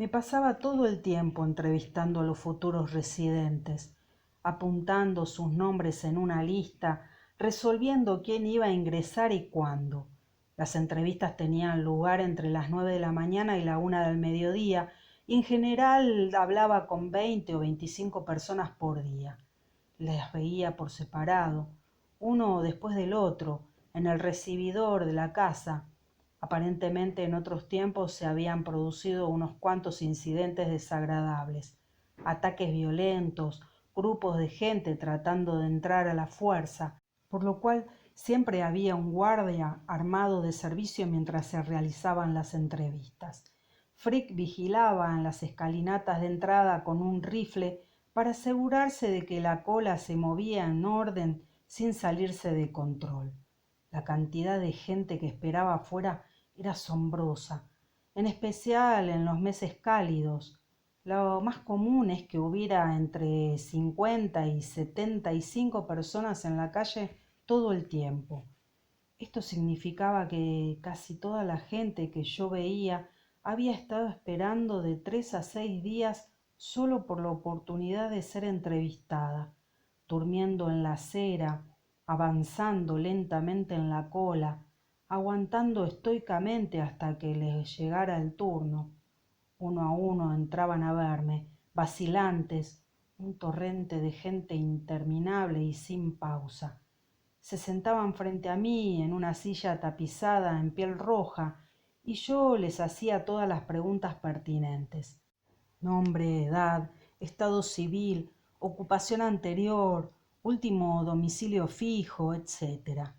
Me pasaba todo el tiempo entrevistando a los futuros residentes, apuntando sus nombres en una lista, resolviendo quién iba a ingresar y cuándo. Las entrevistas tenían lugar entre las 9 de la mañana y la 1 del mediodía y en general hablaba con 20 o 25 personas por día. Les veía por separado, uno después del otro, en el recibidor de la casa. Aparentemente en otros tiempos se habían producido unos cuantos incidentes desagradables, ataques violentos, grupos de gente tratando de entrar a la fuerza, por lo cual siempre había un guardia armado de servicio mientras se realizaban las entrevistas. Frick vigilaba en las escalinatas de entrada con un rifle para asegurarse de que la cola se movía en orden sin salirse de control. La cantidad de gente que esperaba afuera era asombrosa, en especial en los meses cálidos. Lo más común es que hubiera entre 50 y 75 personas en la calle todo el tiempo. Esto significaba que casi toda la gente que yo veía había estado esperando de 3 a 6 días solo por la oportunidad de ser entrevistada, durmiendo en la acera, avanzando lentamente en la cola, aguantando estoicamente hasta que les llegara el turno. Uno a uno entraban a verme, vacilantes, un torrente de gente interminable y sin pausa. Se sentaban frente a mí en una silla tapizada en piel roja y yo les hacía todas las preguntas pertinentes. Nombre, edad, estado civil, ocupación anterior, último domicilio fijo, etc.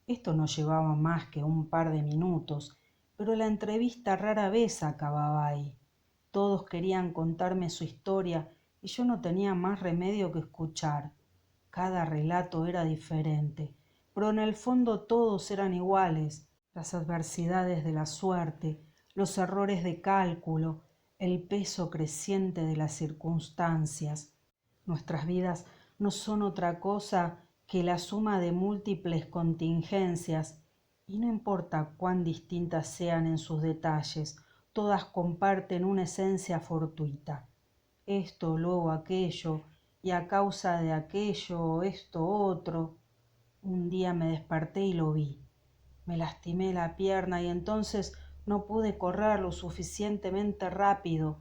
Esto no llevaba más que un par de minutos, pero la entrevista rara vez acababa ahí. Todos querían contarme su historia y yo no tenía más remedio que escuchar. Cada relato era diferente, pero en el fondo todos eran iguales: las adversidades de la suerte, los errores de cálculo, el peso creciente de las circunstancias. Nuestras vidas no son otra cosa que la suma de múltiples contingencias, y no importa cuán distintas sean en sus detalles, todas comparten una esencia fortuita. Esto, luego aquello, y a causa de aquello, esto otro. Un día me desperté y lo vi. Me lastimé la pierna y entonces no pude correr lo suficientemente rápido.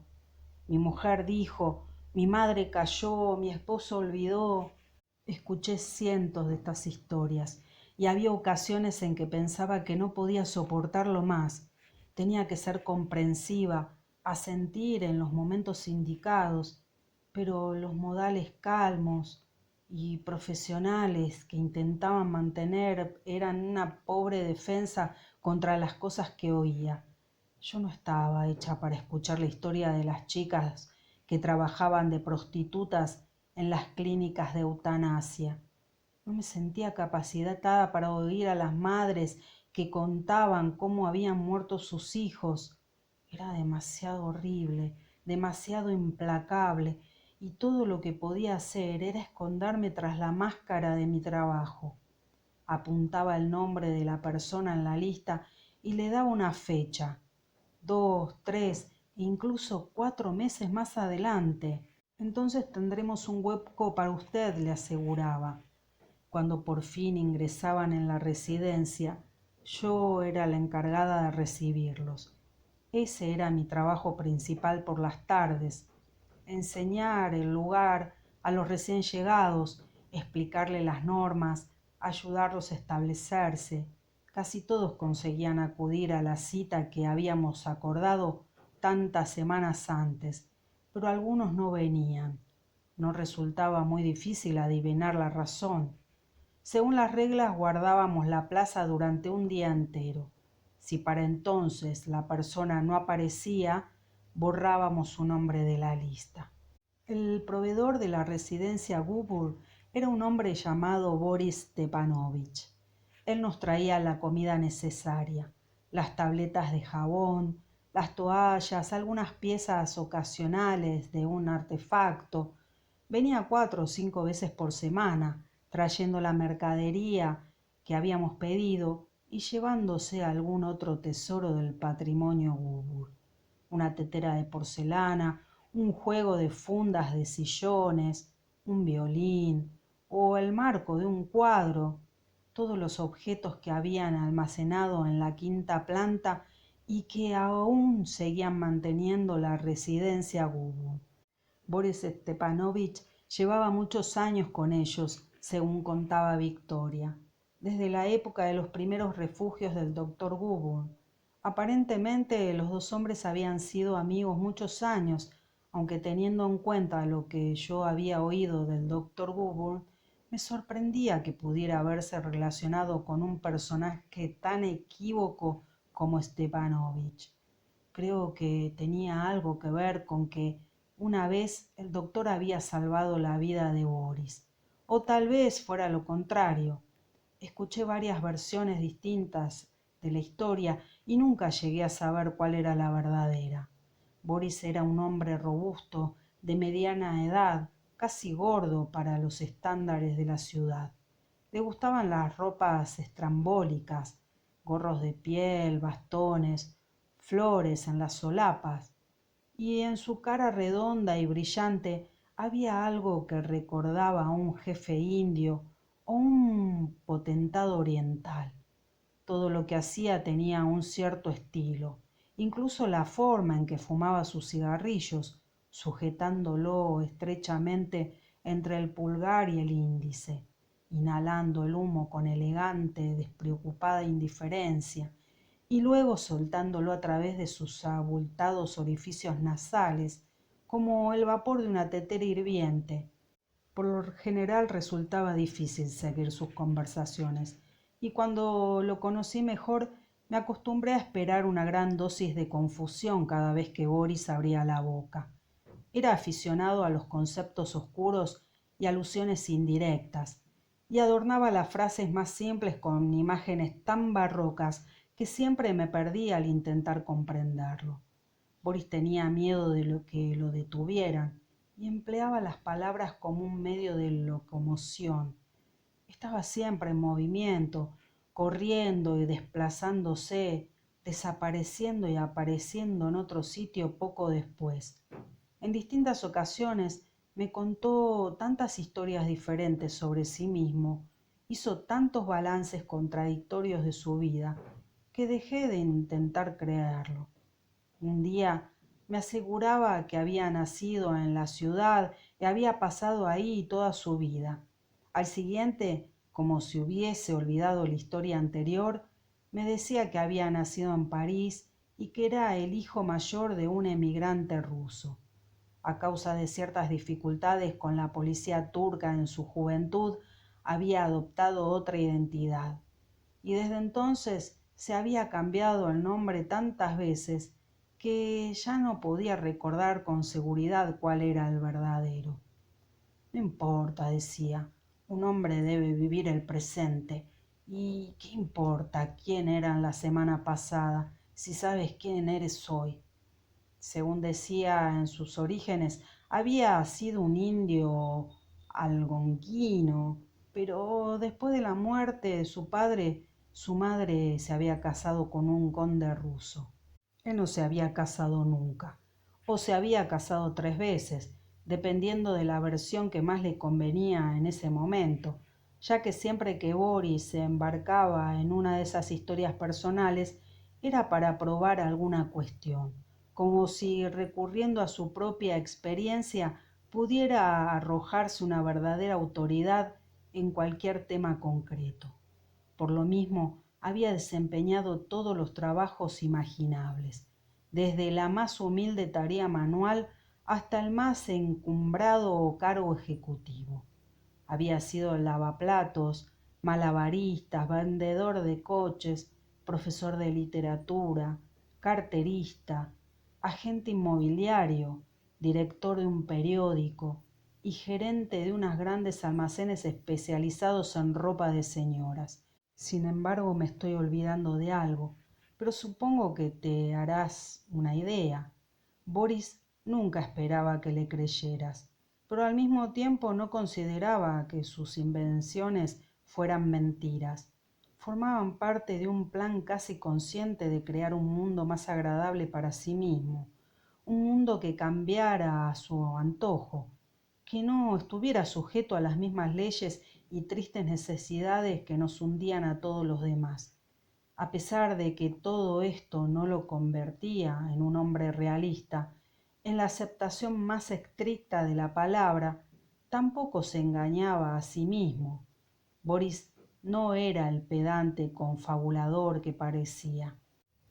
Mi mujer dijo, mi madre cayó, mi esposo olvidó. Escuché cientos de estas historias y había ocasiones en que pensaba que no podía soportarlo más. Tenía que ser comprensiva, asentir en los momentos indicados, pero los modales calmos y profesionales que intentaban mantener eran una pobre defensa contra las cosas que oía. Yo no estaba hecha para escuchar la historia de las chicas que trabajaban de prostitutas en las clínicas de eutanasia. No me sentía capacitada para oír a las madres que contaban cómo habían muerto sus hijos. Era demasiado horrible, demasiado implacable, y todo lo que podía hacer era esconderme tras la máscara de mi trabajo. Apuntaba el nombre de la persona en la lista y le daba una fecha: 2, 3, incluso 4 meses más adelante. Entonces tendremos un hueco para usted, le aseguraba. Cuando por fin ingresaban en la residencia, yo era la encargada de recibirlos. Ese era mi trabajo principal por las tardes: enseñar el lugar a los recién llegados, explicarle las normas, ayudarlos a establecerse. Casi todos conseguían acudir a la cita que habíamos acordado tantas semanas antes, pero algunos no venían. No resultaba muy difícil adivinar la razón. Según las reglas, guardábamos la plaza durante un día entero. Si para entonces la persona no aparecía, borrábamos su nombre de la lista. El proveedor de la residencia Gubur era un hombre llamado Boris Stepanovich. Él nos traía la comida necesaria, las tabletas de jabón, las toallas, algunas piezas ocasionales de un artefacto. Venía 4 o 5 veces por semana, trayendo la mercadería que habíamos pedido y llevándose algún otro tesoro del patrimonio Gubur. una tetera de porcelana, un juego de fundas de sillones, un violín o el marco de un cuadro, todos los objetos que habían almacenado en la quinta planta y que aún seguían manteniendo la residencia Gubun. Boris Stepanovich llevaba muchos años con ellos, según contaba Victoria, desde la época de los primeros refugios del doctor Gubun. Aparentemente los dos hombres habían sido amigos muchos años, aunque teniendo en cuenta lo que yo había oído del doctor Gubun, me sorprendía que pudiera haberse relacionado con un personaje tan equívoco como Stepanovich. Creo que tenía algo que ver con que una vez el doctor había salvado la vida de Boris, o tal vez fuera lo contrario. Escuché varias versiones distintas de la historia y nunca llegué a saber cuál era la verdadera. Boris era un hombre robusto, de mediana edad, casi gordo para los estándares de la ciudad. Le gustaban las ropas estrambólicas, gorros de piel, bastones, flores en las solapas, y en su cara redonda y brillante había algo que recordaba a un jefe indio o un potentado oriental. Todo lo que hacía tenía un cierto estilo, incluso la forma en que fumaba sus cigarrillos, sujetándolo estrechamente entre el pulgar y el índice, inhalando el humo con elegante, despreocupada indiferencia, y luego soltándolo a través de sus abultados orificios nasales, como el vapor de una tetera hirviente. Por lo general resultaba difícil seguir sus conversaciones, y cuando lo conocí mejor me acostumbré a esperar una gran dosis de confusión cada vez que Boris abría la boca. Era aficionado a los conceptos oscuros y alusiones indirectas, y adornaba las frases más simples con imágenes tan barrocas que siempre me perdí al intentar comprenderlo. Boris tenía miedo de lo que lo detuvieran y empleaba las palabras como un medio de locomoción. Estaba siempre en movimiento, corriendo y desplazándose, desapareciendo y apareciendo en otro sitio poco después. En distintas ocasiones me contó tantas historias diferentes sobre sí mismo, hizo tantos balances contradictorios de su vida, que dejé de intentar creerlo. Un día me aseguraba que había nacido en la ciudad y había pasado ahí toda su vida. Al siguiente, como si hubiese olvidado la historia anterior, me decía que había nacido en París y que era el hijo mayor de un emigrante ruso. A causa de ciertas dificultades con la policía turca en su juventud, había adoptado otra identidad, y desde entonces se había cambiado el nombre tantas veces que ya no podía recordar con seguridad cuál era el verdadero. No importa, decía, un hombre debe vivir el presente. ¿Y qué importa quién eran la semana pasada si sabes quién eres hoy? Según decía en sus orígenes, había sido un indio algonquino, pero después de la muerte de su padre, su madre se había casado con un conde ruso. Él no se había casado nunca, o se había casado 3 veces, dependiendo de la versión que más le convenía en ese momento, ya que siempre que Boris se embarcaba en una de esas historias personales era para probar alguna cuestión, como si recurriendo a su propia experiencia pudiera arrojarse una verdadera autoridad en cualquier tema concreto. Por lo mismo, había desempeñado todos los trabajos imaginables, desde la más humilde tarea manual hasta el más encumbrado cargo ejecutivo. Había sido lavaplatos, malabarista, vendedor de coches, profesor de literatura, carterista, agente inmobiliario, director de un periódico y gerente de unos grandes almacenes especializados en ropa de señoras. Sin embargo, me estoy olvidando de algo, pero supongo que te harás una idea. Boris nunca esperaba que le creyeras, pero al mismo tiempo no consideraba que sus invenciones fueran mentiras. Formaban parte de un plan casi consciente de crear un mundo más agradable para sí mismo, un mundo que cambiara a su antojo, que no estuviera sujeto a las mismas leyes y tristes necesidades que nos hundían a todos los demás. A pesar de que todo esto no lo convertía en un hombre realista, en la aceptación más estricta de la palabra, tampoco se engañaba a sí mismo. Boris no era el pedante confabulador que parecía,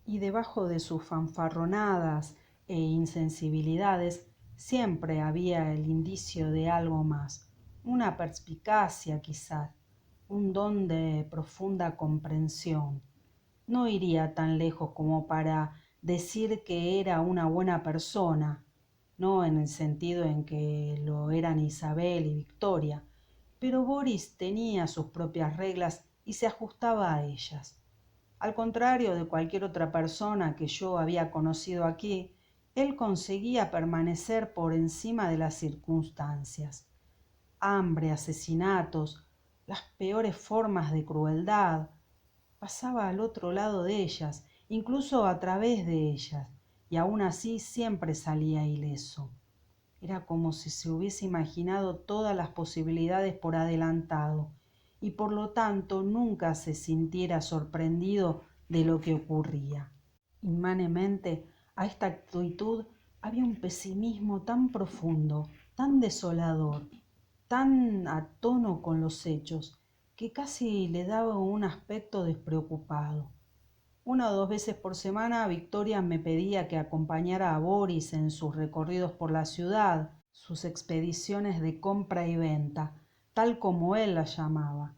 y debajo de sus fanfarronadas e insensibilidades siempre había el indicio de algo más, una perspicacia quizás, un don de profunda comprensión. No iría tan lejos como para decir que era una buena persona, no en el sentido en que lo eran Isabel y Victoria, pero Boris tenía sus propias reglas y se ajustaba a ellas. Al contrario de cualquier otra persona que yo había conocido aquí, él conseguía permanecer por encima de las circunstancias. Hambre, asesinatos, las peores formas de crueldad, pasaba al otro lado de ellas, incluso a través de ellas, y aún así siempre salía ileso. Era como si se hubiese imaginado todas las posibilidades por adelantado, y por lo tanto nunca se sintiera sorprendido de lo que ocurría. Inmanemente a esta actitud había un pesimismo tan profundo, tan desolador, tan a tono con los hechos, que casi le daba un aspecto despreocupado. Una o dos veces por semana Victoria me pedía que acompañara a Boris en sus recorridos por la ciudad, sus expediciones de compra y venta, tal como él las llamaba.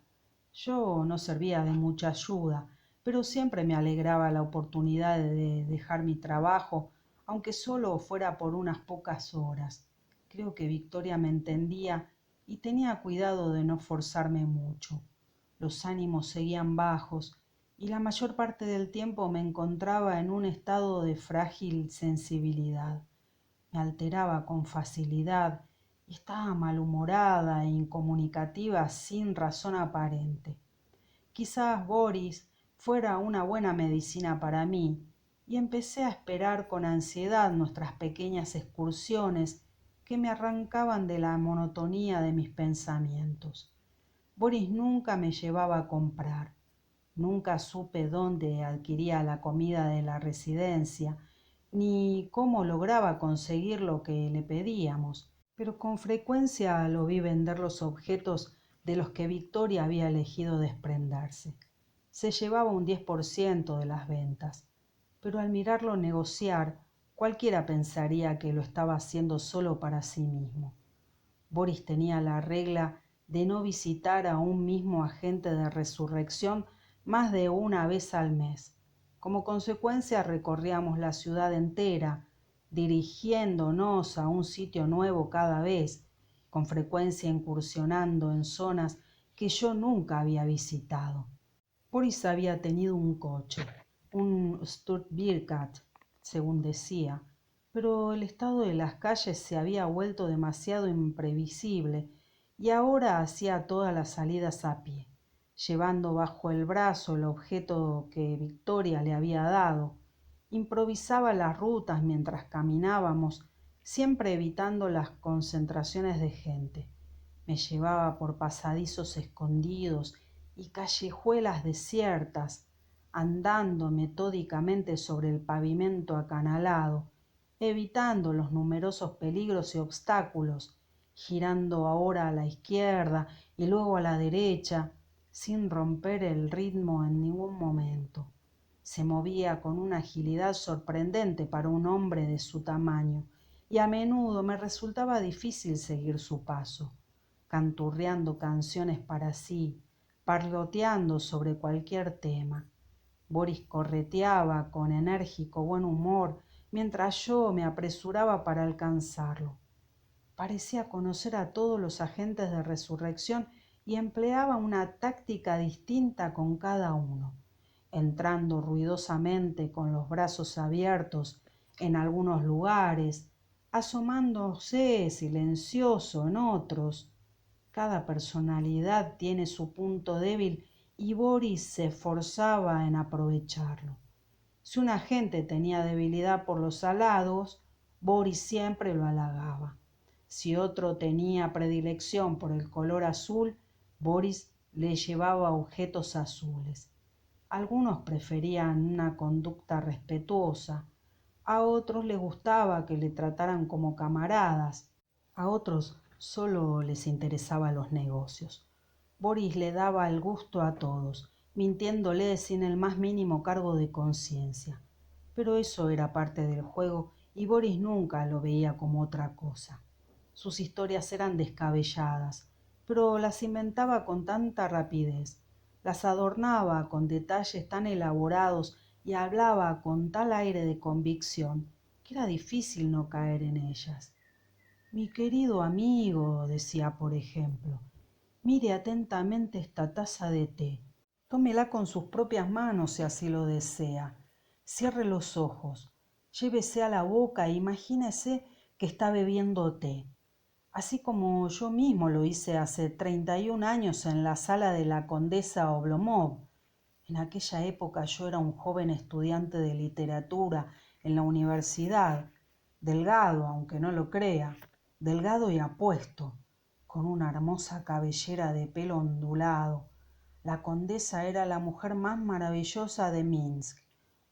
Yo no servía de mucha ayuda, pero siempre me alegraba la oportunidad de dejar mi trabajo, aunque solo fuera por unas pocas horas. Creo que Victoria me entendía y tenía cuidado de no forzarme mucho. Los ánimos seguían bajos y la mayor parte del tiempo me encontraba en un estado de frágil sensibilidad. Me alteraba con facilidad y estaba malhumorada e incomunicativa sin razón aparente. Quizás Boris fuera una buena medicina para mí, y empecé a esperar con ansiedad nuestras pequeñas excursiones que me arrancaban de la monotonía de mis pensamientos. Boris nunca me llevaba a comprar. Nunca supe dónde adquiría la comida de la residencia, ni cómo lograba conseguir lo que le pedíamos, pero con frecuencia lo vi vender los objetos de los que Victoria había elegido desprenderse. Se llevaba un 10% de las ventas, pero al mirarlo negociar, cualquiera pensaría que lo estaba haciendo solo para sí mismo. Boris tenía la regla de no visitar a un mismo agente de resurrección más de una vez al mes. Como consecuencia recorríamos la ciudad entera, dirigiéndonos a un sitio nuevo cada vez, con frecuencia incursionando en zonas que yo nunca había visitado. Boris había tenido un coche, un Stuttgart, según decía, pero el estado de las calles se había vuelto demasiado imprevisible y ahora hacía todas las salidas a pie, llevando bajo el brazo el objeto que Victoria le había dado. Improvisaba las rutas mientras caminábamos, siempre evitando las concentraciones de gente. Me llevaba por pasadizos escondidos y callejuelas desiertas, andando metódicamente sobre el pavimento acanalado, evitando los numerosos peligros y obstáculos, girando ahora a la izquierda y luego a la derecha, sin romper el ritmo en ningún momento. Se movía con una agilidad sorprendente para un hombre de su tamaño, y a menudo me resultaba difícil seguir su paso, canturreando canciones para sí, parloteando sobre cualquier tema. Boris correteaba con enérgico buen humor mientras yo me apresuraba para alcanzarlo. Parecía conocer a todos los agentes de resurrección y empleaba una táctica distinta con cada uno, entrando ruidosamente con los brazos abiertos en algunos lugares, asomándose silencioso en otros. Cada personalidad tiene su punto débil y Boris se esforzaba en aprovecharlo. Si un agente tenía debilidad por los halagos, Boris siempre lo halagaba. Si otro tenía predilección por el color azul, Boris le llevaba objetos azules. Algunos preferían una conducta respetuosa, a otros les gustaba que le trataran como camaradas, a otros solo les interesaban los negocios. Boris le daba el gusto a todos, mintiéndole sin el más mínimo cargo de conciencia. Pero eso era parte del juego y Boris nunca lo veía como otra cosa. Sus historias eran descabelladas, pero las inventaba con tanta rapidez, las adornaba con detalles tan elaborados y hablaba con tal aire de convicción que era difícil no caer en ellas. Mi querido amigo, decía por ejemplo, mire atentamente esta taza de té. Tómela con sus propias manos si así lo desea. Cierre los ojos, llévese a la boca e imagínese que está bebiendo té, así como yo mismo lo hice hace 31 años en la sala de la condesa Oblomov. En aquella época yo era un joven estudiante de literatura en la universidad, delgado, aunque no lo crea, delgado y apuesto, con una hermosa cabellera de pelo ondulado. La condesa era la mujer más maravillosa de Minsk,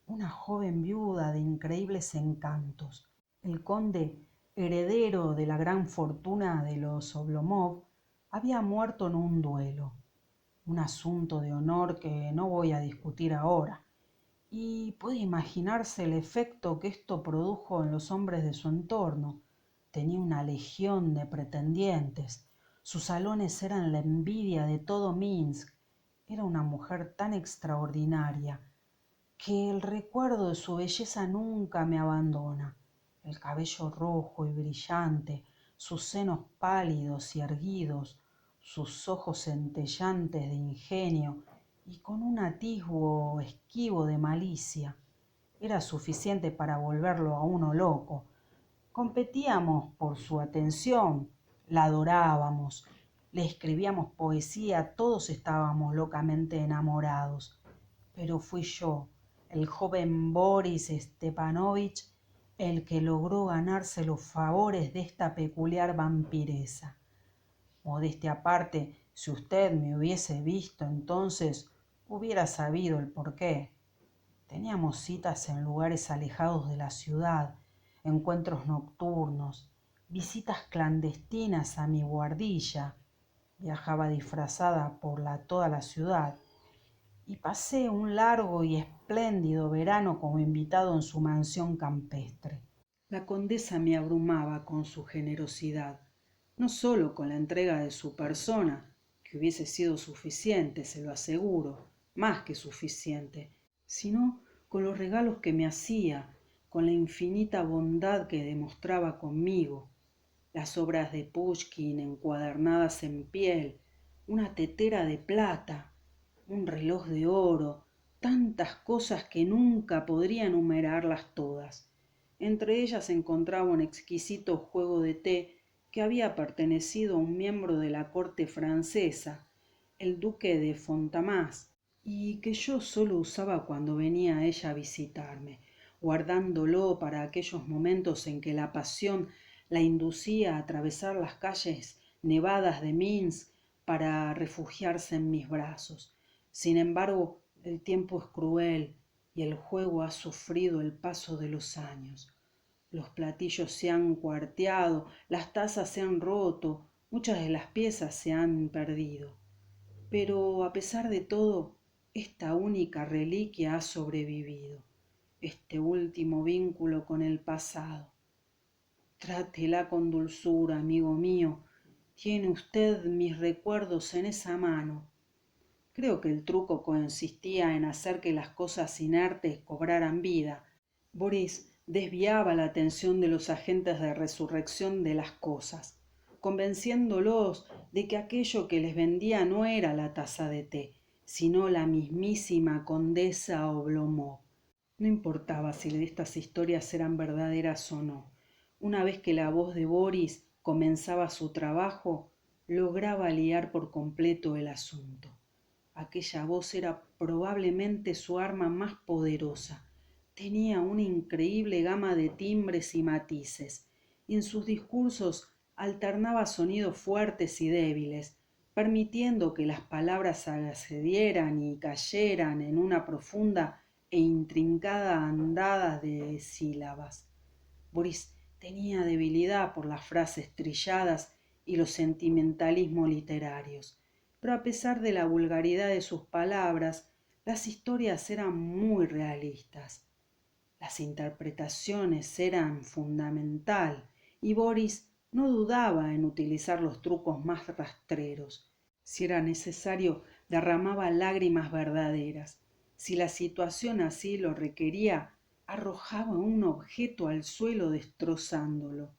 una joven viuda de increíbles encantos. El conde, heredero de la gran fortuna de los Oblomov, había muerto en un duelo, un asunto de honor que no voy a discutir ahora, y puede imaginarse el efecto que esto produjo en los hombres de su entorno. Tenía una legión de pretendientes, sus salones eran la envidia de todo Minsk. Era una mujer tan extraordinaria que el recuerdo de su belleza nunca me abandona. El cabello rojo y brillante, sus senos pálidos y erguidos, sus ojos centellantes de ingenio y con un atisbo esquivo de malicia, era suficiente para volverlo a uno loco. Competíamos por su atención, la adorábamos, le escribíamos poesía, todos estábamos locamente enamorados. Pero fui yo, el joven Boris Stepanovich, el que logró ganarse los favores de esta peculiar vampiresa. Modestia aparte, si usted me hubiese visto entonces, hubiera sabido el porqué. Teníamos citas en lugares alejados de la ciudad, encuentros nocturnos, visitas clandestinas a mi guardilla. Viajaba disfrazada por toda la ciudad y pasé un largo y espléndido verano como invitado en su mansión campestre. La condesa me abrumaba con su generosidad, no sólo con la entrega de su persona, que hubiese sido suficiente, se lo aseguro, más que suficiente, sino con los regalos que me hacía, con la infinita bondad que demostraba conmigo, las obras de Pushkin encuadernadas en piel, una tetera de plata, un reloj de oro, tantas cosas que nunca podría enumerarlas todas. Entre ellas se encontraba un exquisito juego de té que había pertenecido a un miembro de la corte francesa, el duque de Fontamás, y que yo sólo usaba cuando venía ella a visitarme, guardándolo para aquellos momentos en que la pasión la inducía a atravesar las calles nevadas de Minsk para refugiarse en mis brazos. Sin embargo, el tiempo es cruel y el juego ha sufrido el paso de los años. Los platillos se han cuarteado, las tazas se han roto, muchas de las piezas se han perdido. Pero a pesar de todo, esta única reliquia ha sobrevivido, este último vínculo con el pasado. Trátela con dulzura, amigo mío. Tiene usted mis recuerdos en esa mano. Creo que el truco consistía en hacer que las cosas inertes cobraran vida. Boris desviaba la atención de los agentes de resurrección de las cosas, convenciéndolos de que aquello que les vendía no era la taza de té, sino la mismísima condesa Oblomov. No importaba si estas historias eran verdaderas o no. Una vez que la voz de Boris comenzaba su trabajo, lograba liar por completo el asunto. Aquella voz era probablemente su arma más poderosa. Tenía una increíble gama de timbres y matices, y en sus discursos alternaba sonidos fuertes y débiles, permitiendo que las palabras accedieran y cayeran en una profunda e intrincada andada de sílabas. Boris tenía debilidad por las frases trilladas y los sentimentalismos literarios, pero a pesar de la vulgaridad de sus palabras, las historias eran muy realistas. Las interpretaciones eran fundamental y Boris no dudaba en utilizar los trucos más rastreros. Si era necesario, derramaba lágrimas verdaderas. Si la situación así lo requería, arrojaba un objeto al suelo destrozándolo.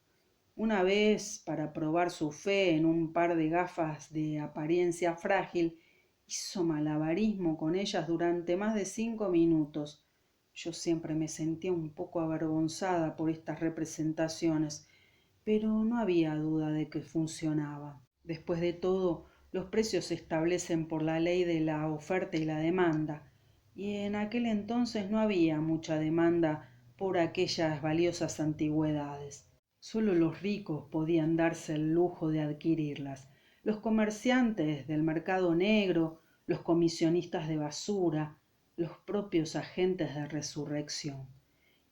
Una vez, para probar su fe en un par de gafas de apariencia frágil, hizo malabarismo con ellas durante más de 5 minutos. Yo siempre me sentía un poco avergonzada por estas representaciones, pero no había duda de que funcionaba. Después de todo, los precios se establecen por la ley de la oferta y la demanda, y en aquel entonces no había mucha demanda por aquellas valiosas antigüedades. Solo los ricos podían darse el lujo de adquirirlas. Los comerciantes del mercado negro, los comisionistas de basura, los propios agentes de resurrección.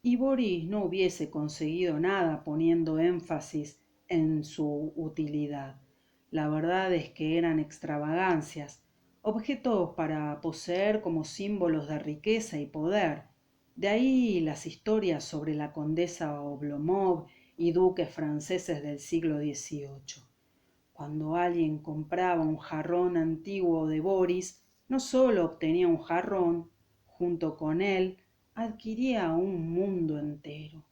Y Boris no hubiese conseguido nada poniendo énfasis en su utilidad. La verdad es que eran extravagancias, objetos para poseer como símbolos de riqueza y poder. De ahí las historias sobre la condesa Oblomov y duques franceses del siglo XVIII. Cuando alguien compraba un jarrón antiguo de Boris, no sólo obtenía un jarrón, junto con él adquiría un mundo entero.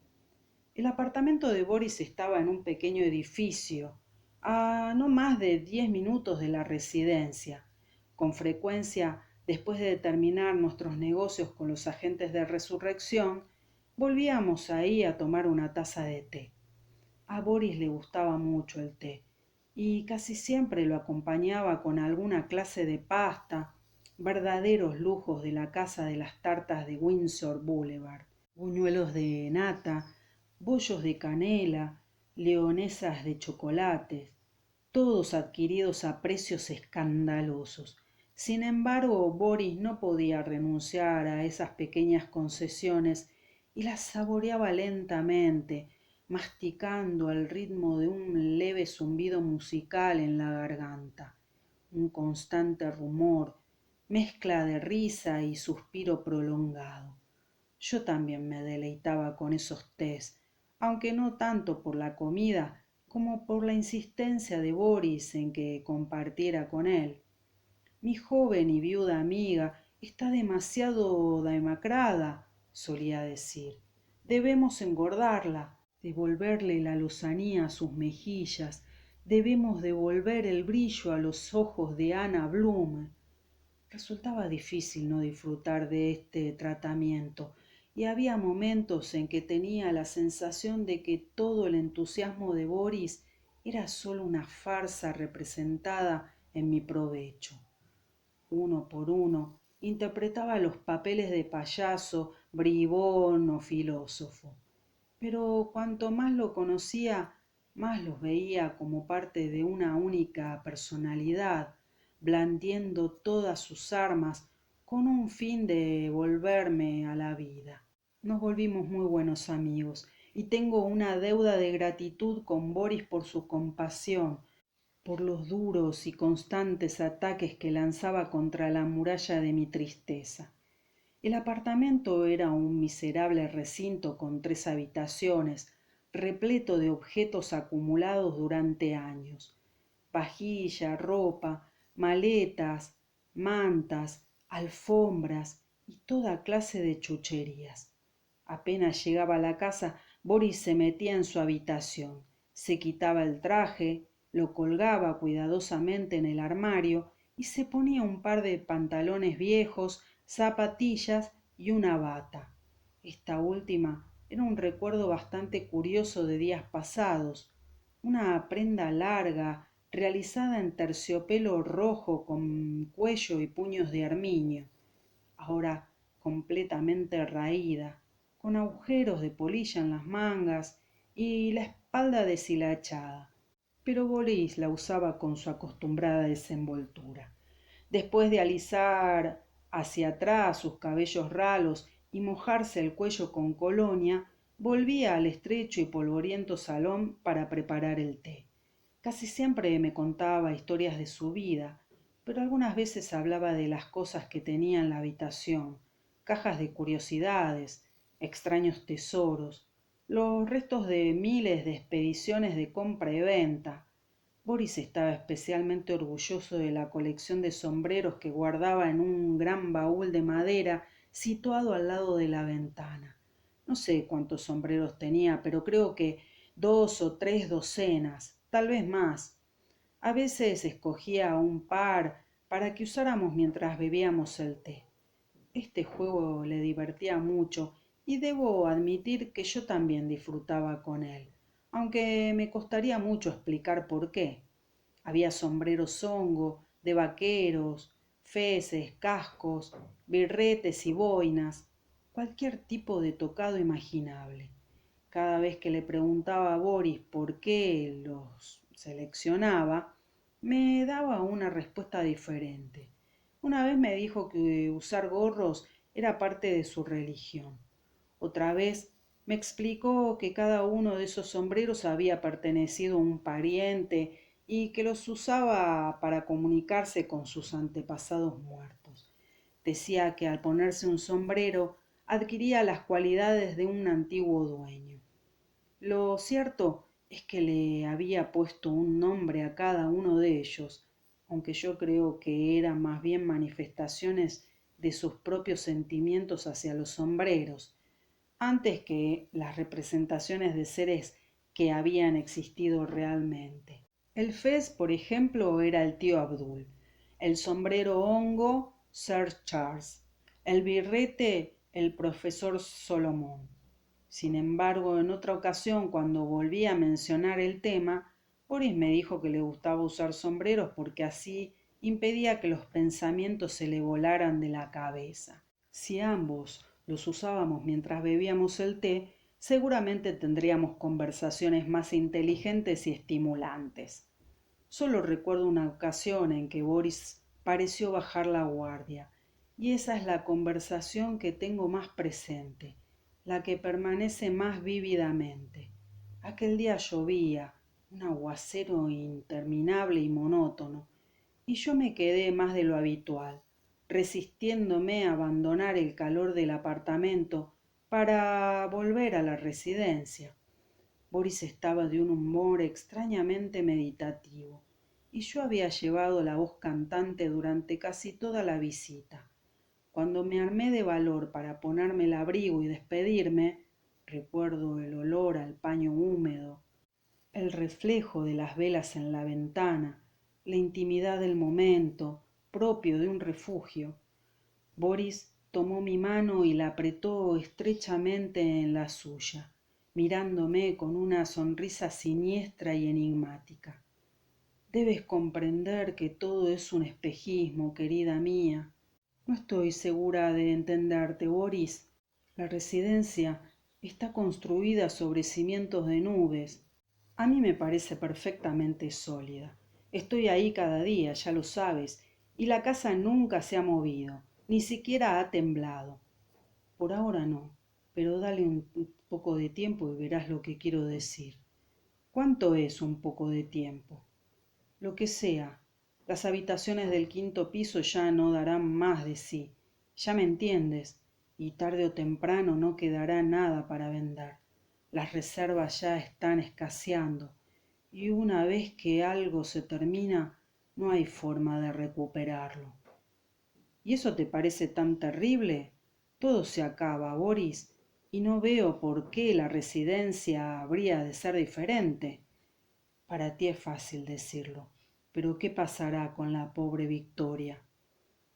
El apartamento de Boris estaba en un pequeño edificio, a no más de 10 minutos de la residencia. Con frecuencia, después de terminar nuestros negocios con los agentes de resurrección, volvíamos ahí a tomar una taza de té. A Boris le gustaba mucho el té y casi siempre lo acompañaba con alguna clase de pasta, verdaderos lujos de la casa de las tartas de Windsor Boulevard, buñuelos de nata, bollos de canela, leonesas de chocolates, todos adquiridos a precios escandalosos. Sin embargo, Boris no podía renunciar a esas pequeñas concesiones y las saboreaba lentamente, masticando al ritmo de un leve zumbido musical en la garganta, un constante rumor, mezcla de risa y suspiro prolongado. Yo también me deleitaba con esos tés, aunque no tanto por la comida como por la insistencia de Boris en que compartiera con él. Mi joven y viuda amiga está demasiado demacrada, solía decir. Debemos engordarla, devolverle la lozanía a sus mejillas, debemos devolver el brillo a los ojos de Ana Bloom. Resultaba difícil no disfrutar de este tratamiento, y había momentos en que tenía la sensación de que todo el entusiasmo de Boris era sólo una farsa representada en mi provecho. Uno por uno interpretaba los papeles de payaso, bribón o filósofo, pero cuanto más lo conocía, más los veía como parte de una única personalidad, blandiendo todas sus armas con un fin de volverme a la vida. Nos volvimos muy buenos amigos y tengo una deuda de gratitud con Boris por su compasión, por los duros y constantes ataques que lanzaba contra la muralla de mi tristeza. El apartamento era un miserable recinto con 3 habitaciones, repleto de objetos acumulados durante años: vajilla, ropa, maletas, mantas, alfombras y toda clase de chucherías. Apenas llegaba a la casa, Boris se metía en su habitación, se quitaba el traje, lo colgaba cuidadosamente en el armario y se ponía un par de pantalones viejos, zapatillas y una bata. Esta última era un recuerdo bastante curioso de días pasados, una prenda larga, realizada en terciopelo rojo con cuello y puños de armiño, ahora completamente raída, con agujeros de polilla en las mangas y la espalda deshilachada. Pero Boris la usaba con su acostumbrada desenvoltura. Después de alisar hacia atrás sus cabellos ralos y mojarse el cuello con colonia, volvía al estrecho y polvoriento salón para preparar el té. Casi siempre me contaba historias de su vida, pero algunas veces hablaba de las cosas que tenía en la habitación, cajas de curiosidades, extraños tesoros, los restos de miles de expediciones de compra y venta. Boris estaba especialmente orgulloso de la colección de sombreros que guardaba en un gran baúl de madera situado al lado de la ventana. No sé cuántos sombreros tenía, pero creo que 2 o 3 docenas, tal vez más. A veces escogía un par para que usáramos mientras bebíamos el té. Este juego le divertía mucho y debo admitir que yo también disfrutaba con él, aunque me costaría mucho explicar por qué. Había sombreros hongo, de vaqueros, feces, cascos, birretes y boinas, cualquier tipo de tocado imaginable. Cada vez que le preguntaba a Boris por qué los seleccionaba, me daba una respuesta diferente. Una vez me dijo que usar gorros era parte de su religión. Otra vez me explicó que cada uno de esos sombreros había pertenecido a un pariente y que los usaba para comunicarse con sus antepasados muertos. Decía que al ponerse un sombrero adquiría las cualidades de un antiguo dueño. Lo cierto es que le había puesto un nombre a cada uno de ellos, aunque yo creo que eran más bien manifestaciones de sus propios sentimientos hacia los sombreros, antes que las representaciones de seres que habían existido realmente. El fez, por ejemplo, era el tío Abdul, el sombrero hongo, Sir Charles, el birrete, el profesor Solomón. Sin embargo, en otra ocasión, cuando volví a mencionar el tema, Boris me dijo que le gustaba usar sombreros porque así impedía que los pensamientos se le volaran de la cabeza. Si ambos los usábamos mientras bebíamos el té, seguramente tendríamos conversaciones más inteligentes y estimulantes. Solo recuerdo una ocasión en que Boris pareció bajar la guardia, y esa es la conversación que tengo más presente, la que permanece más vívidamente. Aquel día llovía, un aguacero interminable y monótono, y yo me quedé más de lo habitual, resistiéndome a abandonar el calor del apartamento para volver a la residencia. Boris estaba de un humor extrañamente meditativo, y yo había llevado la voz cantante durante casi toda la visita. Cuando me armé de valor para ponerme el abrigo y despedirme, recuerdo el olor al paño húmedo, el reflejo de las velas en la ventana, la intimidad del momento, propio de un refugio. Boris tomó mi mano y la apretó estrechamente en la suya, mirándome con una sonrisa siniestra y enigmática. Debes comprender que todo es un espejismo, querida mía. No estoy segura de entenderte, Boris. La residencia está construida sobre cimientos de nubes. A mí me parece perfectamente sólida. Estoy ahí cada día, ya lo sabes, y la casa nunca se ha movido, ni siquiera ha temblado. Por ahora no, pero dale un poco de tiempo y verás lo que quiero decir. ¿Cuánto es un poco de tiempo? Lo que sea. Las habitaciones del quinto piso ya no darán más de sí. Ya me entiendes, y tarde o temprano no quedará nada para vender. Las reservas ya están escaseando, y una vez que algo se termina, no hay forma de recuperarlo. ¿Y eso te parece tan terrible? Todo se acaba, Boris, y no veo por qué la residencia habría de ser diferente. Para ti es fácil decirlo, pero ¿qué pasará con la pobre Victoria?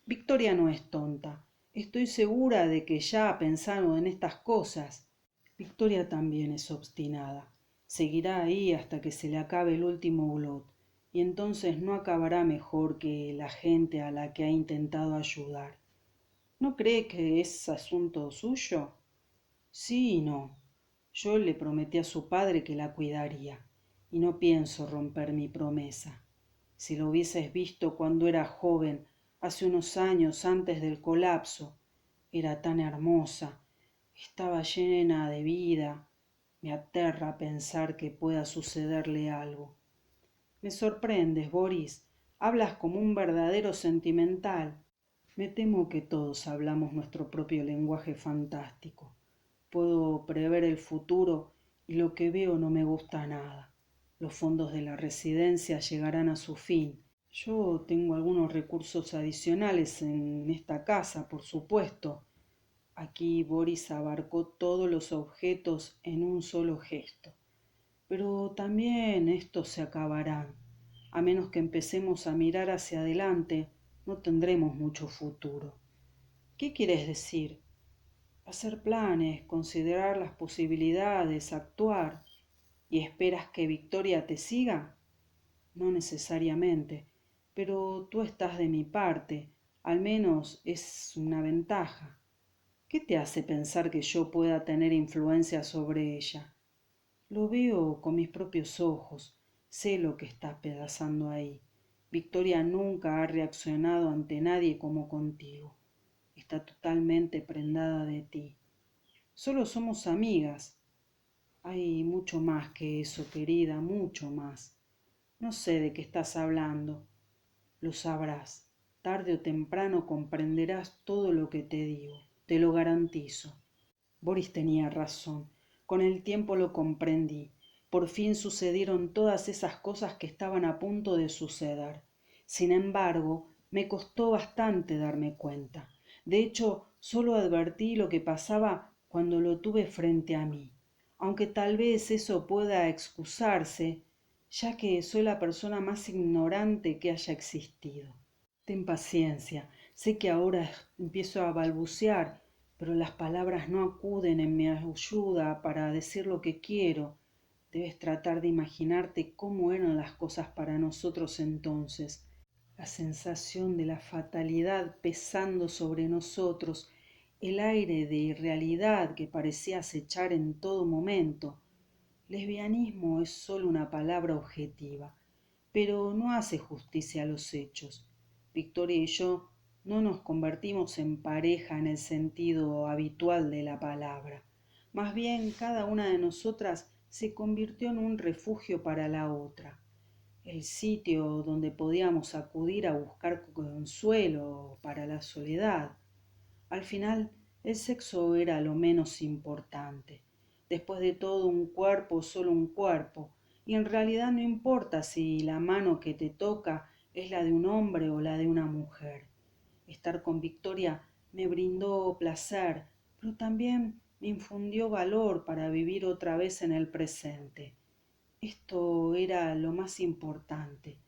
Victoria no es tonta. Estoy segura de que ya ha pensado en estas cosas. Victoria también es obstinada. Seguirá ahí hasta que se le acabe el último glot, y entonces no acabará mejor que la gente a la que ha intentado ayudar. ¿No cree que es asunto suyo? Sí y no. Yo le prometí a su padre que la cuidaría, y no pienso romper mi promesa. Si lo hubieses visto cuando era joven, hace unos años antes del colapso, era tan hermosa, estaba llena de vida. Me aterra pensar que pueda sucederle algo. Me sorprendes, Boris. Hablas como un verdadero sentimental. Me temo que todos hablamos nuestro propio lenguaje fantástico. Puedo prever el futuro y lo que veo no me gusta nada. Los fondos de la residencia llegarán a su fin. Yo tengo algunos recursos adicionales en esta casa, por supuesto. Aquí Boris abarcó todos los objetos en un solo gesto. Pero también estos se acabarán. A menos que empecemos a mirar hacia adelante, no tendremos mucho futuro. ¿Qué quieres decir? Hacer planes, considerar las posibilidades, actuar. ¿Y esperas que Victoria te siga? No necesariamente, pero tú estás de mi parte, al menos es una ventaja. ¿Qué te hace pensar que yo pueda tener influencia sobre ella? Lo veo con mis propios ojos, sé lo que está pedazando ahí. Victoria nunca ha reaccionado ante nadie como contigo. Está totalmente prendada de ti. Solo somos amigas. Hay mucho más que eso, querida, mucho más. No sé de qué estás hablando. Lo sabrás. Tarde o temprano comprenderás todo lo que te digo. Te lo garantizo. Boris tenía razón. Con el tiempo lo comprendí. Por fin sucedieron todas esas cosas que estaban a punto de suceder. Sin embargo, me costó bastante darme cuenta. De hecho, solo advertí lo que pasaba cuando lo tuve frente a mí, aunque tal vez eso pueda excusarse, ya que soy la persona más ignorante que haya existido. Ten paciencia, sé que ahora empiezo a balbucear, pero las palabras no acuden en mi ayuda para decir lo que quiero. Debes tratar de imaginarte cómo eran las cosas para nosotros entonces. La sensación de la fatalidad pesando sobre nosotros, el aire de irrealidad que parecía acechar en todo momento. Lesbianismo es solo una palabra objetiva, pero no hace justicia a los hechos. Victoria y yo no nos convertimos en pareja en el sentido habitual de la palabra. Más bien, cada una de nosotras se convirtió en un refugio para la otra, el sitio donde podíamos acudir a buscar consuelo para la soledad. Al final, el sexo era lo menos importante. Después de todo, un cuerpo, solo un cuerpo, y en realidad no importa si la mano que te toca es la de un hombre o la de una mujer. Estar con Victoria me brindó placer, pero también me infundió valor para vivir otra vez en el presente. Esto era lo más importante.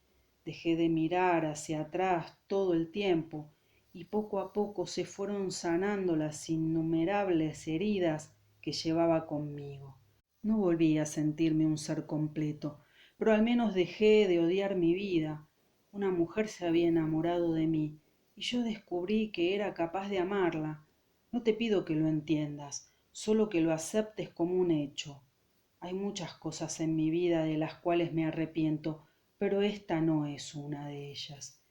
Dejé de mirar hacia atrás todo el tiempo y poco a poco se fueron sanando las innumerables heridas que llevaba conmigo. No volví a sentirme un ser completo, pero al menos dejé de odiar mi vida. Una mujer se había enamorado de mí y yo descubrí que era capaz de amarla. No te pido que lo entiendas, solo que lo aceptes como un hecho. Hay muchas cosas en mi vida de las cuales me arrepiento, pero esta no es una de ellas.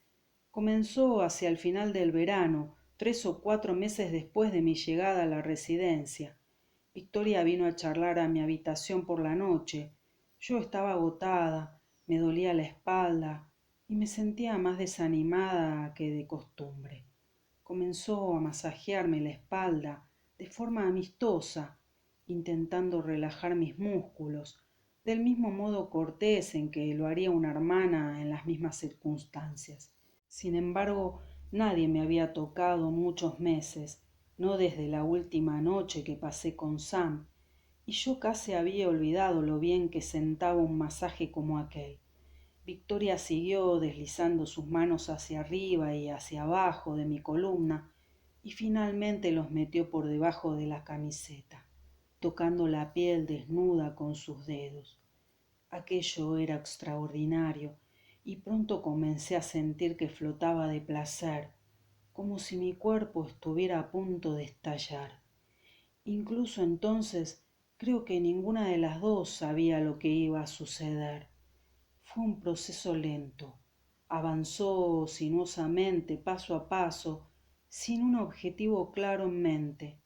Comenzó hacia el final del verano, 3 o 4 meses después de mi llegada a la residencia. Victoria vino a charlar a mi habitación por la noche. Yo estaba agotada, me dolía la espalda y me sentía más desanimada que de costumbre. Comenzó a masajearme la espalda de forma amistosa, intentando relajar mis músculos, del mismo modo cortés en que lo haría una hermana en las mismas circunstancias. Sin embargo, nadie me había tocado muchos meses, no desde la última noche que pasé con Sam, y yo casi había olvidado lo bien que sentaba un masaje como aquel. Victoria siguió deslizando sus manos hacia arriba y hacia abajo de mi columna y finalmente los metió por debajo de la camiseta, tocando la piel desnuda con sus dedos. Aquello era extraordinario y pronto comencé a sentir que flotaba de placer, como si mi cuerpo estuviera a punto de estallar. Incluso entonces creo que ninguna de las dos sabía lo que iba a suceder. Fue un proceso lento. Avanzó sinuosamente, paso a paso, sin un objetivo claro en mente.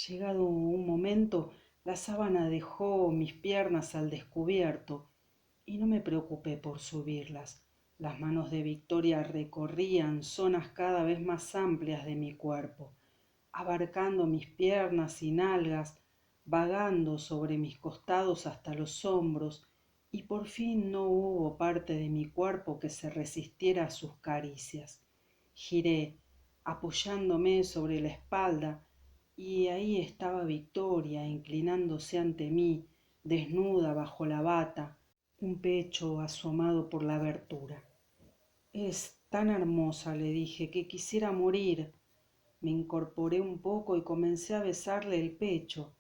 Llegado un momento, la sábana dejó mis piernas al descubierto y no me preocupé por subirlas. Las manos de Victoria recorrían zonas cada vez más amplias de mi cuerpo, abarcando mis piernas y nalgas, vagando sobre mis costados hasta los hombros, y por fin no hubo parte de mi cuerpo que se resistiera a sus caricias. Giré, apoyándome sobre la espalda, y ahí estaba Victoria inclinándose ante mí, desnuda bajo la bata, un pecho asomado por la abertura. Es tan hermosa, le dije, que quisiera morir. Me incorporé un poco y comencé a besarle el pecho,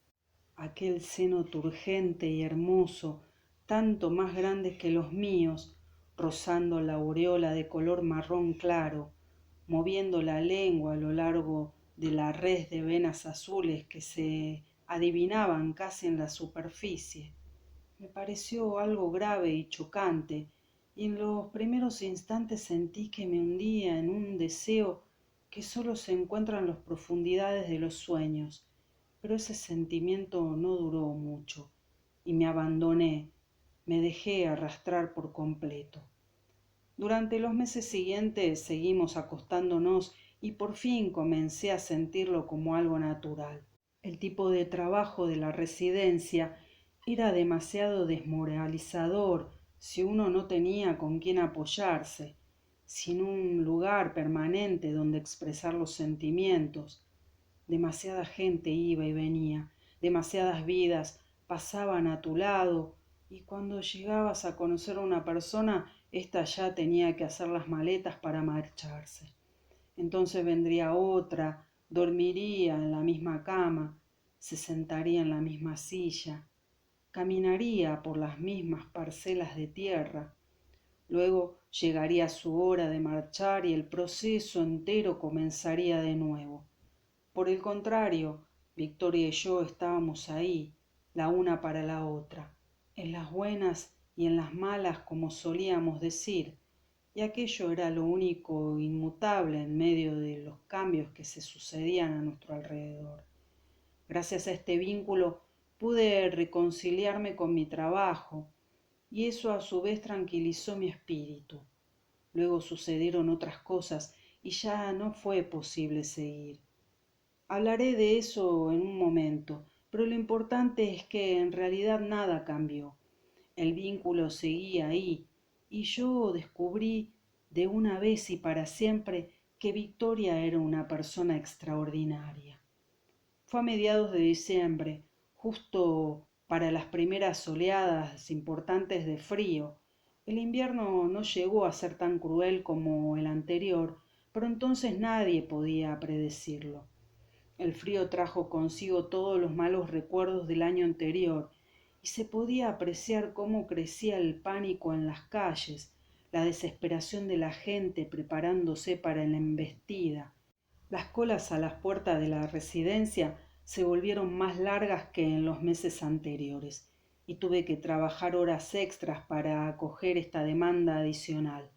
aquel seno turgente y hermoso, tanto más grande que los míos, rozando la aureola de color marrón claro, moviendo la lengua a lo largo de la red de venas azules que se adivinaban casi en la superficie. Me pareció algo grave y chocante, y en los primeros instantes sentí que me hundía en un deseo que solo se encuentra en las profundidades de los sueños, pero ese sentimiento no duró mucho, y me abandoné, me dejé arrastrar por completo. Durante los meses siguientes seguimos acostándonos y por fin comencé a sentirlo como algo natural. El tipo de trabajo de la residencia era demasiado desmoralizador si uno no tenía con quién apoyarse, sin un lugar permanente donde expresar los sentimientos. Demasiada gente iba y venía, demasiadas vidas pasaban a tu lado, y cuando llegabas a conocer a una persona, ésta ya tenía que hacer las maletas para marcharse. Entonces vendría otra, dormiría en la misma cama, se sentaría en la misma silla, caminaría por las mismas parcelas de tierra. Luego llegaría su hora de marchar y el proceso entero comenzaría de nuevo. Por el contrario, Victoria y yo estábamos ahí, la una para la otra, en las buenas y en las malas, como solíamos decir, y aquello era lo único inmutable en medio de los cambios que se sucedían a nuestro alrededor. Gracias a este vínculo pude reconciliarme con mi trabajo, y eso a su vez tranquilizó mi espíritu. Luego sucedieron otras cosas y ya no fue posible seguir. Hablaré de eso en un momento, pero lo importante es que en realidad nada cambió. El vínculo seguía ahí, y yo descubrí de una vez y para siempre que Victoria era una persona extraordinaria. Fue a mediados de diciembre, justo para las primeras oleadas importantes de frío. El invierno no llegó a ser tan cruel como el anterior, pero entonces nadie podía predecirlo. El frío trajo consigo todos los malos recuerdos del año anterior, y se podía apreciar cómo crecía el pánico en las calles, la desesperación de la gente preparándose para la embestida. Las colas a las puertas de la residencia se volvieron más largas que en los meses anteriores, y tuve que trabajar horas extras para acoger esta demanda adicional.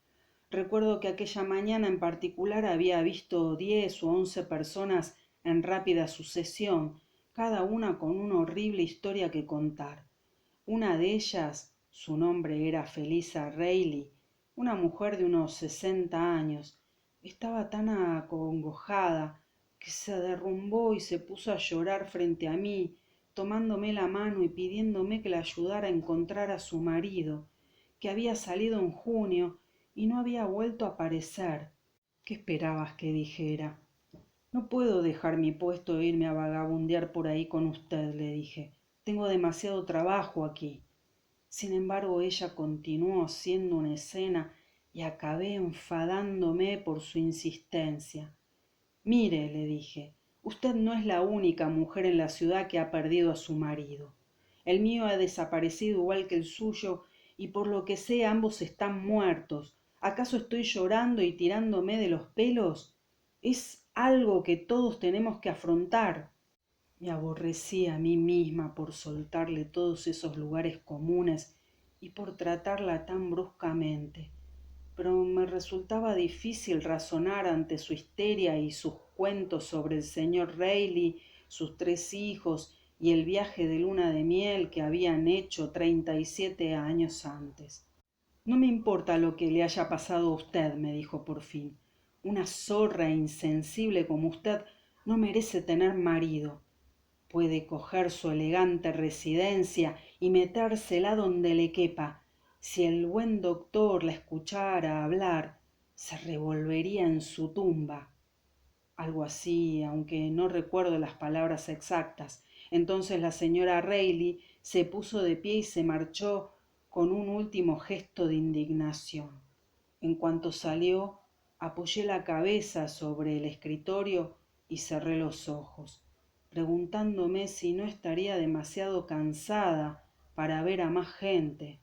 Recuerdo que aquella mañana en particular había visto 10 o 11 personas en rápida sucesión, cada una con una horrible historia que contar. Una de ellas, su nombre era Felisa Reilly, una mujer de unos 60 años, estaba tan acongojada que se derrumbó y se puso a llorar frente a mí, tomándome la mano y pidiéndome que la ayudara a encontrar a su marido, que había salido en junio y no había vuelto a aparecer. ¿Qué esperabas que dijera? No puedo dejar mi puesto e irme a vagabundear por ahí con usted, le dije. Tengo demasiado trabajo aquí. Sin embargo, ella continuó haciendo una escena y acabé enfadándome por su insistencia. Mire, le dije, usted no es la única mujer en la ciudad que ha perdido a su marido. El mío ha desaparecido igual que el suyo y por lo que sé ambos están muertos. ¿Acaso estoy llorando y tirándome de los pelos? Es algo que todos tenemos que afrontar. Me aborrecí a mí misma por soltarle todos esos lugares comunes y por tratarla tan bruscamente, pero me resultaba difícil razonar ante su histeria y sus cuentos sobre el señor Reilly, sus 3 hijos y el viaje de luna de miel que habían hecho 37 años antes. No me importa lo que le haya pasado a usted, me dijo por fin. Una zorra insensible como usted no merece tener marido. Puede coger su elegante residencia y metérsela donde le quepa. Si el buen doctor la escuchara hablar, se revolvería en su tumba. Algo así, aunque no recuerdo las palabras exactas. Entonces la señora Reilly se puso de pie y se marchó con un último gesto de indignación. En cuanto salió, apoyé la cabeza sobre el escritorio y cerré los ojos, preguntándome si no estaría demasiado cansada para ver a más gente.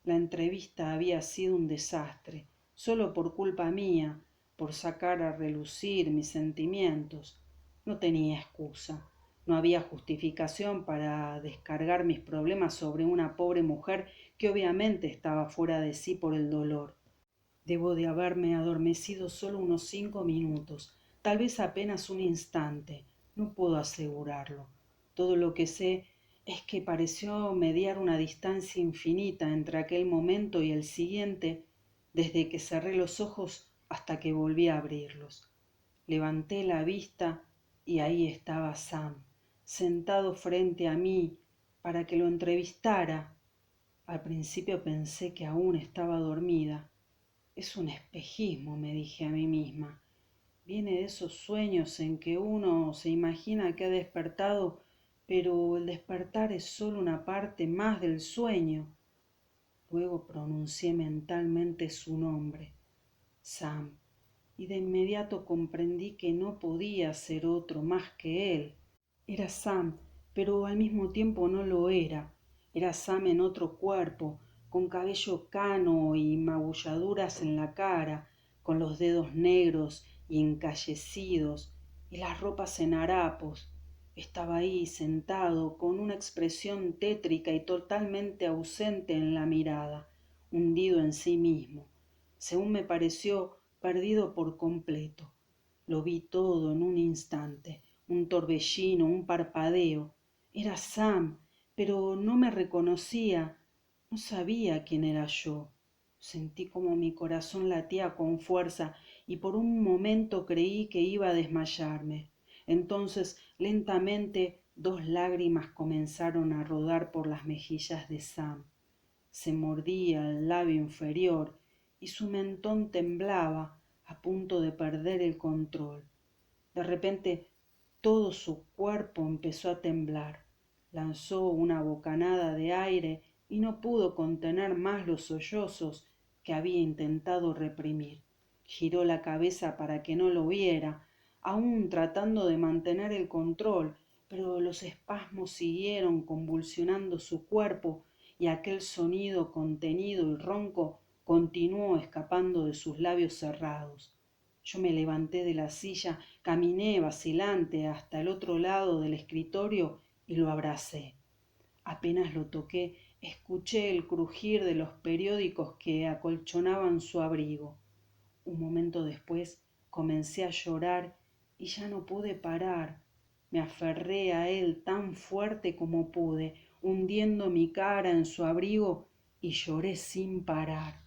La entrevista había sido un desastre, solo por culpa mía, por sacar a relucir mis sentimientos. No tenía excusa, no había justificación para descargar mis problemas sobre una pobre mujer que obviamente estaba fuera de sí por el dolor. Debo de haberme adormecido solo unos 5 minutos, tal vez apenas un instante, no puedo asegurarlo. Todo lo que sé es que pareció mediar una distancia infinita entre aquel momento y el siguiente, desde que cerré los ojos hasta que volví a abrirlos. Levanté la vista y ahí estaba Sam, sentado frente a mí para que lo entrevistara. Al principio pensé que aún estaba dormida. Es un espejismo, me dije a mí misma. Viene de esos sueños en que uno se imagina que ha despertado, pero el despertar es solo una parte más del sueño. Luego pronuncié mentalmente su nombre, Sam, y de inmediato comprendí que no podía ser otro más que él. Era Sam, pero al mismo tiempo no lo era. Era Sam en otro cuerpo, con cabello cano y magulladuras en la cara, con los dedos negros y encallecidos, y las ropas en harapos. Estaba ahí sentado, con una expresión tétrica y totalmente ausente en la mirada, hundido en sí mismo. Según me pareció, perdido por completo. Lo vi todo en un instante, un torbellino, un parpadeo. Era Sam, pero no me reconocía, no sabía quién era yo. Sentí como mi corazón latía con fuerza y por un momento creí que iba a desmayarme. Entonces, lentamente, 2 lágrimas comenzaron a rodar por las mejillas de Sam. Se mordía el labio inferior y su mentón temblaba a punto de perder el control. De repente todo su cuerpo empezó a temblar. Lanzó una bocanada de aire y no pudo contener más los sollozos que había intentado reprimir. Giró la cabeza para que no lo viera, aún tratando de mantener el control, pero los espasmos siguieron convulsionando su cuerpo y aquel sonido contenido y ronco continuó escapando de sus labios cerrados. Yo me levanté de la silla, caminé vacilante hasta el otro lado del escritorio y lo abracé. Apenas lo toqué, escuché el crujir de los periódicos que acolchonaban su abrigo. Un momento después comencé a llorar y ya no pude parar. Me aferré a él tan fuerte como pude, hundiendo mi cara en su abrigo y lloré sin parar.